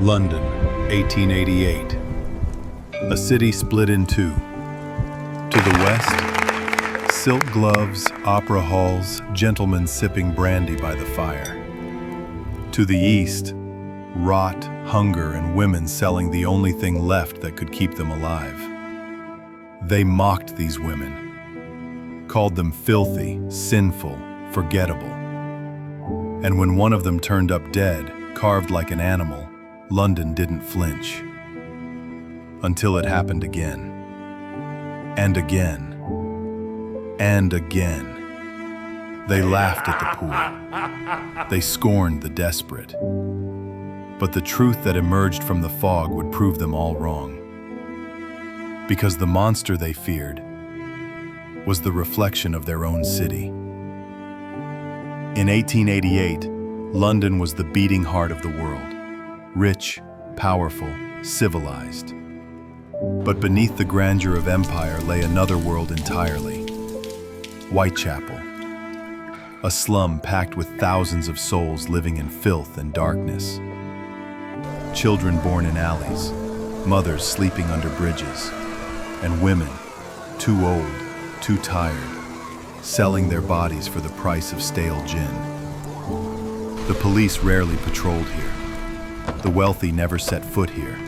London, 1888. A city split in two. To the west, silk gloves, opera halls, gentlemen sipping brandy by the fire. To the east, rot, hunger, and women selling the only thing left that could keep them alive. They mocked these women, called them filthy, sinful, forgettable. And when one of them turned up dead, carved like an animal, London didn't flinch. Until it happened again. And again. And again. They laughed at the poor. They scorned the desperate. But the truth that emerged from the fog would prove them all wrong. Because the monster they feared was the reflection of their own city. In 1888, London was the beating heart of the world. Rich, powerful, civilized. But beneath the grandeur of empire lay another world entirely. Whitechapel. A slum packed with thousands of souls living in filth and darkness. Children born in alleys, mothers sleeping under bridges, and women, too old, too tired, selling their bodies for the price of stale gin. The police rarely patrolled here. The wealthy never set foot here.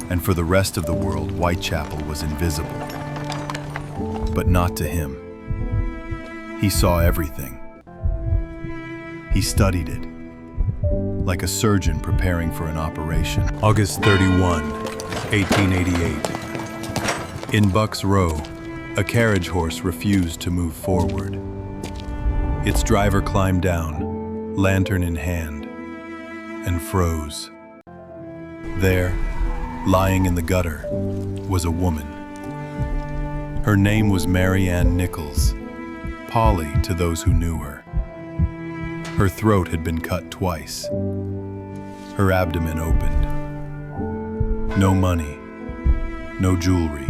And for the rest of the world, Whitechapel was invisible. But not to him. He saw everything. He studied it, like a surgeon preparing for an operation. August 31, 1888. In Buck's Row, a carriage horse refused to move forward. Its driver climbed down, lantern in hand, and froze. There, lying in the gutter, was a woman. Her name was Mary Ann Nichols, Polly to those who knew her. Her throat had been cut twice. Her abdomen opened. No money, no jewelry,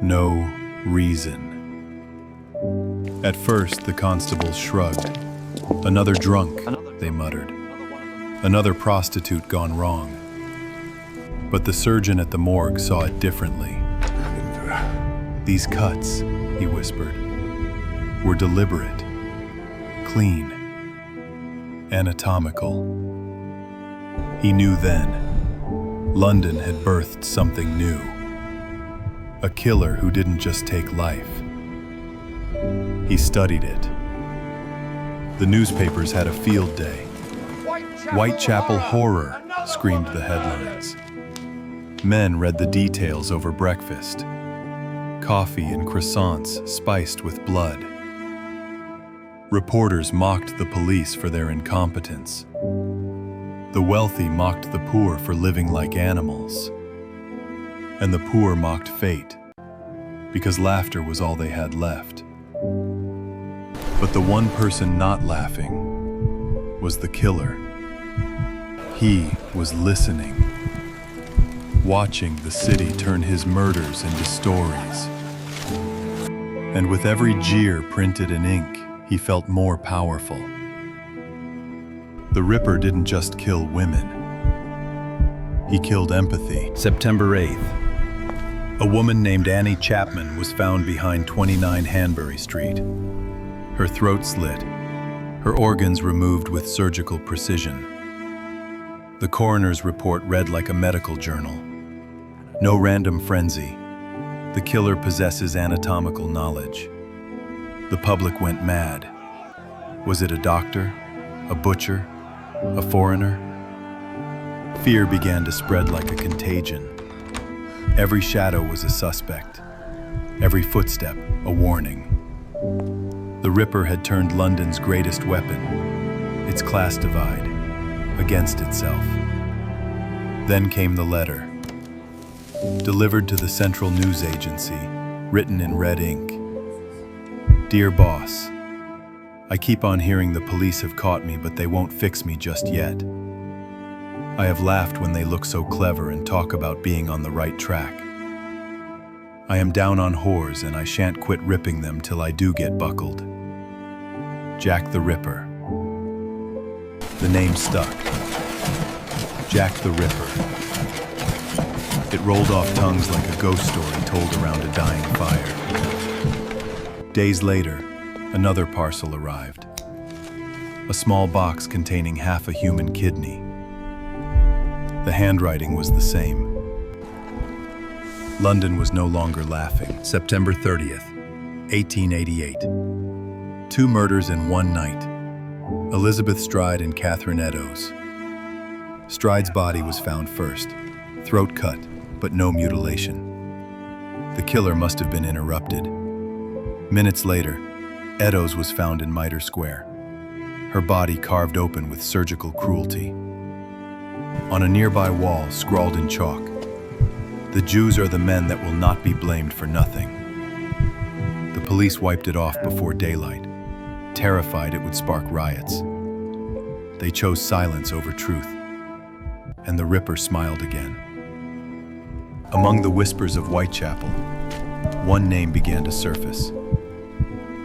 no reason. At first, the constables shrugged. Another drunk, they muttered. Another prostitute gone wrong. But the surgeon at the morgue saw it differently. These cuts, he whispered, were deliberate, clean, anatomical. He knew then, London had birthed something new. A killer who didn't just take life. He studied it. The newspapers had a field day. Whitechapel horror, screamed the headlines. Men read the details over breakfast. Coffee and croissants spiced with blood. Reporters mocked the police for their incompetence. The wealthy mocked the poor for living like animals. And the poor mocked fate, because laughter was all they had left. But the one person not laughing was the killer. He was listening, watching the city turn his murders into stories. And with every jeer printed in ink, he felt more powerful. The Ripper didn't just kill women. He killed empathy. September 8th. A woman named Annie Chapman was found behind 29 Hanbury Street. Her throat slit, her organs removed with surgical precision. The coroner's report read like a medical journal. No random frenzy. The killer possesses anatomical knowledge. The public went mad. Was it a doctor, a butcher, a foreigner? Fear began to spread like a contagion. Every shadow was a suspect. Every footstep a warning. The Ripper had turned London's greatest weapon, its class divide, against itself. Then came the letter. Delivered to the Central News Agency, written in red ink. Dear boss, I keep on hearing the police have caught me, but they won't fix me just yet. I have laughed when they look so clever and talk about being on the right track. I am down on whores and I shan't quit ripping them till I do get buckled. Jack the Ripper. The name stuck. Jack the Ripper. It rolled off tongues like a ghost story told around a dying fire. Days later, another parcel arrived. A small box containing half a human kidney. The handwriting was the same. London was no longer laughing. September 30th, 1888. 2 murders in one night. Elizabeth Stride and Catherine Eddowes. Stride's body was found first, throat cut, but no mutilation. The killer must have been interrupted. Minutes later, Eddowes was found in Mitre Square, her body carved open with surgical cruelty. On a nearby wall, scrawled in chalk, "The Jews are the men that will not be blamed for nothing." The police wiped it off before daylight, terrified it would spark riots. They chose silence over truth, and the Ripper smiled again. Among the whispers of Whitechapel, one name began to surface: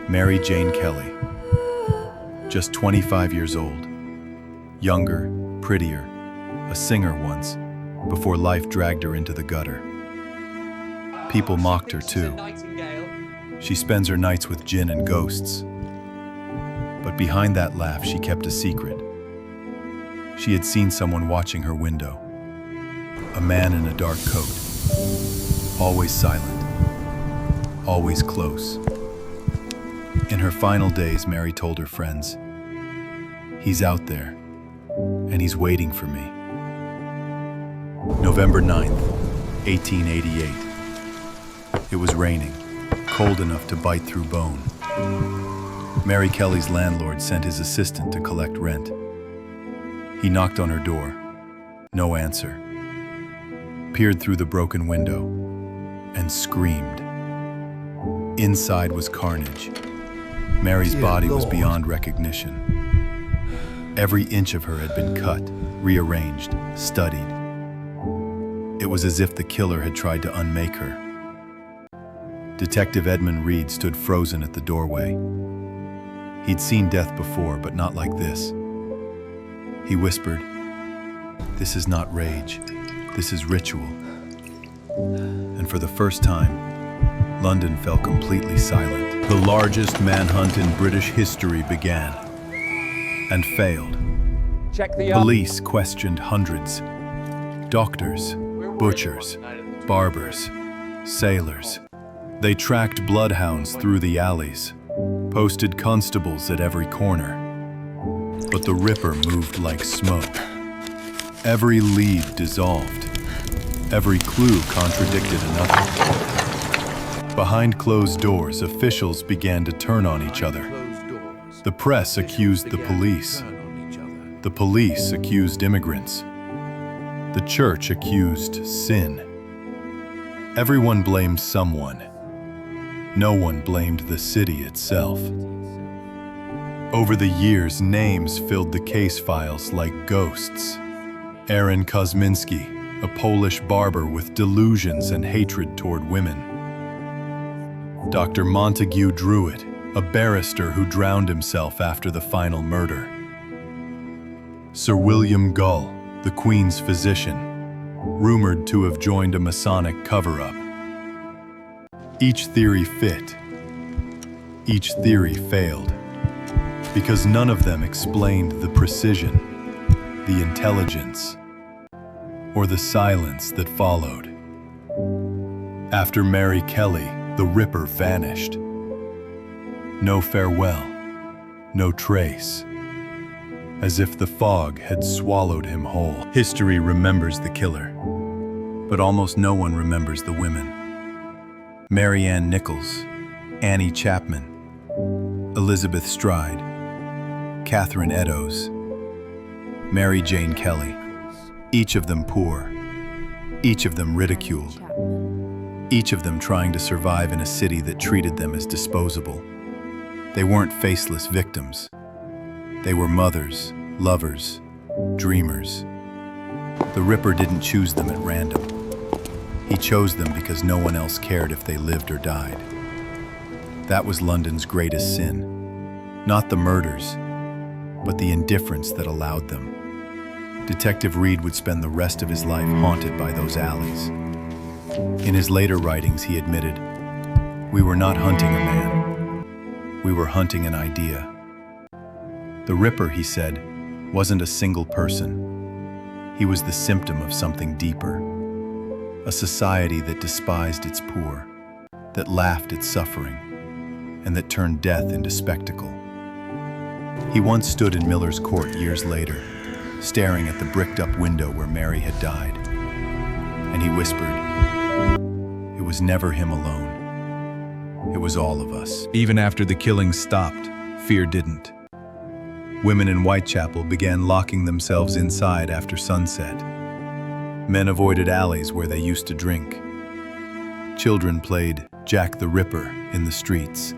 Mary Jane Kelly. Just 25 years old, younger, prettier, a singer once, before life dragged her into the gutter. People mocked her too. She spends her nights with gin and ghosts. But behind that laugh, she kept a secret. She had seen someone watching her window. A man in a dark coat, always silent, always close. In her final days, Mary told her friends, "He's out there, and he's waiting for me." November 9th, 1888. It was raining, cold enough to bite through bone. Mary Kelly's landlord sent his assistant to collect rent. He knocked on her door. No answer. Peered through the broken window and screamed. Inside was carnage. Mary's body was beyond recognition. Every inch of her had been cut, rearranged, studied. It was as if the killer had tried to unmake her. Detective Edmund Reed stood frozen at the doorway. He'd seen death before, but not like this. He whispered, "This is not rage, this is ritual." And for the first time, London fell completely silent. The largest manhunt in British history began, and failed. Police questioned hundreds. Doctors, butchers, barbers, sailors. They tracked bloodhounds through the alleys, posted constables at every corner. But the Ripper moved like smoke. Every lead dissolved. Every clue contradicted another. Behind closed doors, officials began to turn on each other. The press accused the police. The police accused immigrants. The church accused sin. Everyone blamed someone. No one blamed the city itself. Over the years, names filled the case files like ghosts. Aaron Kosminski, a Polish barber with delusions and hatred toward women. Dr. Montague Druitt, a barrister who drowned himself after the final murder. Sir William Gull, the Queen's physician, rumored to have joined a Masonic cover-up. Each theory fit. Each theory failed. Because none of them explained the precision, the intelligence, or the silence that followed. After Mary Kelly, the Ripper vanished. No farewell, no trace. As if the fog had swallowed him whole. History remembers the killer, but almost no one remembers the women. Mary Ann Nichols, Annie Chapman, Elizabeth Stride, Catherine Eddowes, Mary Jane Kelly. Each of them poor, each of them ridiculed, each of them trying to survive in a city that treated them as disposable. They weren't faceless victims. They were mothers, lovers, dreamers. The Ripper didn't choose them at random. He chose them because no one else cared if they lived or died. That was London's greatest sin. Not the murders, but the indifference that allowed them. Detective Reed would spend the rest of his life haunted by those alleys. In his later writings, he admitted, "We were not hunting a man. We were hunting an idea." The Ripper, he said, wasn't a single person. He was the symptom of something deeper. A society that despised its poor, that laughed at suffering, and that turned death into spectacle. He once stood in Miller's Court years later, staring at the bricked-up window where Mary had died. And he whispered, "It was never him alone. It was all of us." Even after the killings stopped, fear didn't. Women in Whitechapel began locking themselves inside after sunset. Men avoided alleys where they used to drink. Children played Jack the Ripper in the streets,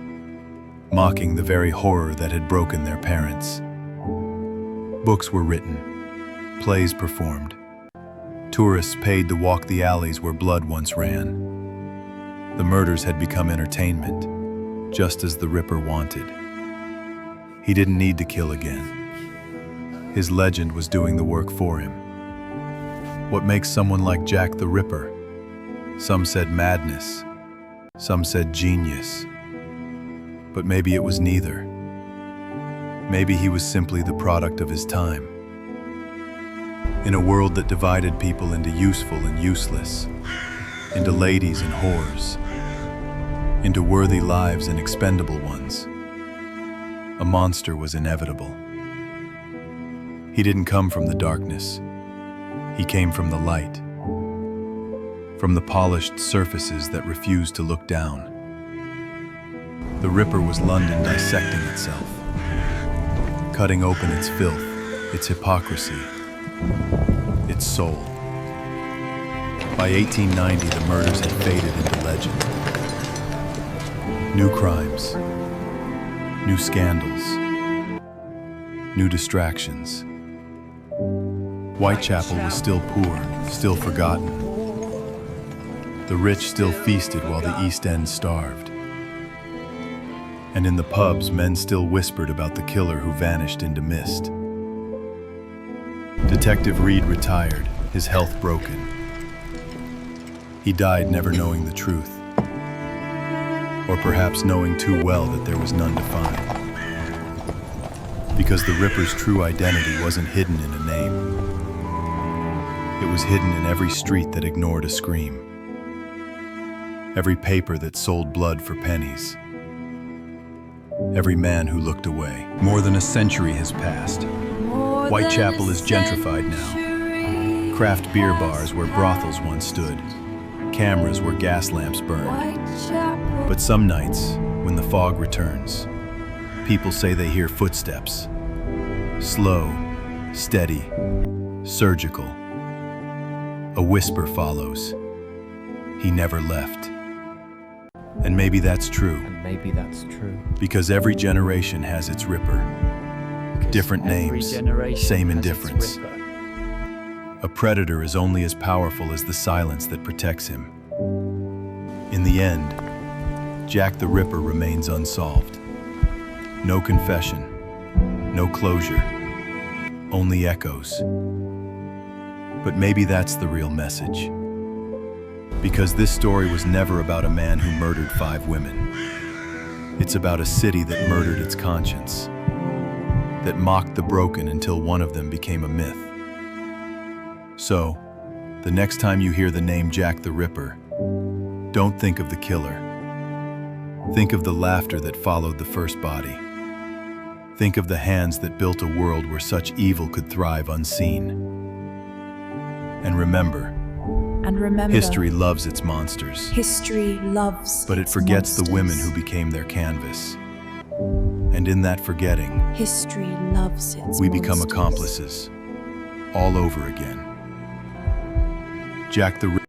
mocking the very horror that had broken their parents. Books were written, plays performed. Tourists paid to walk the alleys where blood once ran. The murders had become entertainment, just as the Ripper wanted. He didn't need to kill again. His legend was doing the work for him. What makes someone like Jack the Ripper? Some said madness, some said genius. But maybe it was neither. Maybe he was simply the product of his time. In a world that divided people into useful and useless, into ladies and whores, into worthy lives and expendable ones, a monster was inevitable. He didn't come from the darkness. He came from the light, from the polished surfaces that refused to look down. The Ripper was London dissecting itself, cutting open its filth, its hypocrisy, its soul. By 1890, the murders had faded into legend. New crimes, new scandals, new distractions. Whitechapel was still poor, still forgotten. The rich still feasted while the East End starved. And in the pubs, men still whispered about the killer who vanished into mist. Detective Reed retired, his health broken. He died never knowing the truth, or perhaps knowing too well that there was none to find. Because the Ripper's true identity wasn't hidden in a name. It was hidden in every street that ignored a scream, every paper that sold blood for pennies, every man who looked away. More than a century has passed. Whitechapel is gentrified now. Craft beer bars where brothels once stood, cameras where gas lamps burned. But some nights, when the fog returns, people say they hear footsteps. Slow, steady, surgical. A whisper follows. He never left. And maybe that's true. Because every generation has its Ripper. Different names, same indifference. A predator is only as powerful as the silence that protects him. In the end, Jack the Ripper remains unsolved. No confession, no closure, only echoes. But maybe that's the real message. Because this story was never about a man who murdered 5 women. It's about a city that murdered its conscience, that mocked the broken until one of them became a myth. So, the next time you hear the name Jack the Ripper, don't think of the killer. Think of the laughter that followed the first body. Think of the hands that built a world where such evil could thrive unseen. And remember, history loves its monsters. History loves But it forgets the women who became their canvas. And in that forgetting, history loves its we become monsters. accomplices, all over again. Jack the Ripper